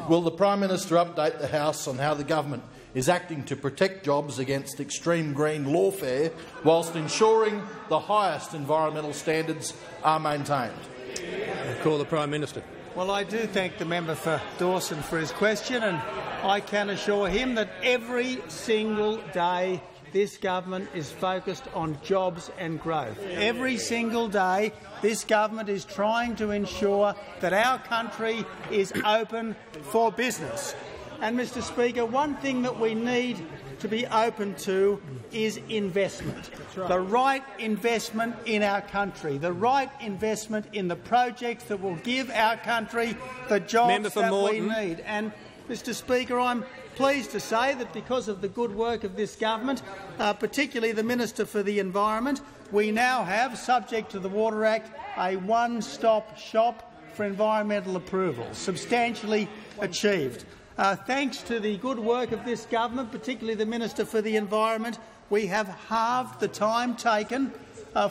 Will the Prime Minister update the House on how the government is acting to protect jobs against extreme green lawfare whilst ensuring the highest environmental standards are maintained? I call the Prime Minister. Well, I do thank the member for Dawson for his question, and I can assure him that every single day this government is focused on jobs and growth. Every single day this government is trying to ensure that our country is open for business. And, Mr Speaker, one thing that we need to be open to is investment. Right. The right investment in our country, the right investment in the projects that will give our country the jobs that we need. And, Mr Speaker, I'm pleased to say that because of the good work of this government, particularly the Minister for the Environment, we now have, subject to the Water Act, a one-stop shop for environmental approvals, substantially achieved. Thanks to the good work of this government, particularly the Minister for the Environment, we have halved the time taken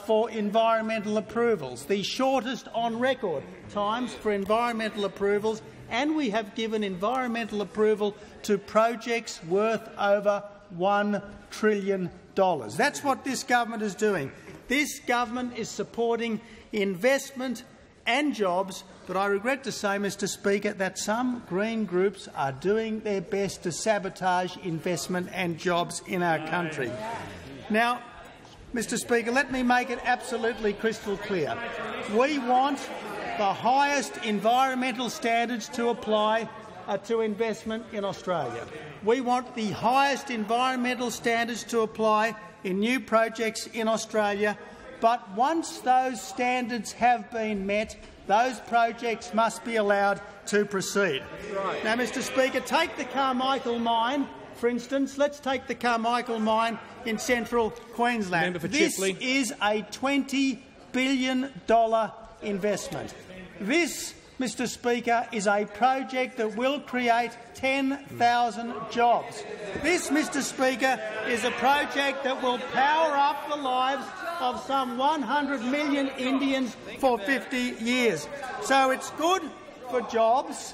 for environmental approvals, the shortest on record times for environmental approvals, and we have given environmental approval to projects worth over $1 trillion. That's what this government is doing. This government is supporting investment and jobs, but I regret to say, Mr Speaker, that some Green groups are doing their best to sabotage investment and jobs in our country. Now, Mr Speaker, let me make it absolutely crystal clear. We want the highest environmental standards to apply to investment in Australia. We want the highest environmental standards to apply in new projects in Australia, but once those standards have been met, those projects must be allowed to proceed. Right. Now, Mr Speaker, take the Carmichael mine, for instance. Let's take the Carmichael mine in central Queensland. This is a $20 billion investment. This, Mr Speaker, is a project that will create 10,000 jobs. This, Mr Speaker, is a project that will power up the lives of some 100 million Indians for 50 years. So it's good for jobs,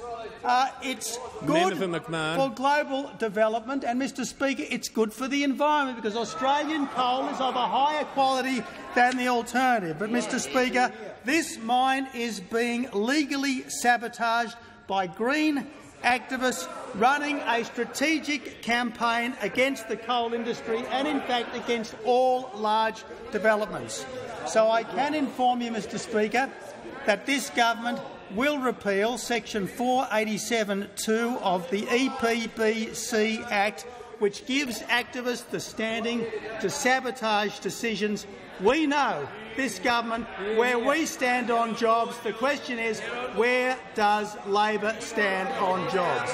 it's good for global development, and, Mr Speaker, it's good for the environment because Australian coal is of a higher quality than the alternative. But, Mr Speaker, this mine is being legally sabotaged by Green activists running a strategic campaign against the coal industry and, in fact, against all large developments. So I can inform you, Mr Speaker, that this government will repeal Section 487(2) of the EPBC Act, which gives activists the standing to sabotage decisions. We know, this government, where we stand on jobs. The question is, where does Labor stand on jobs?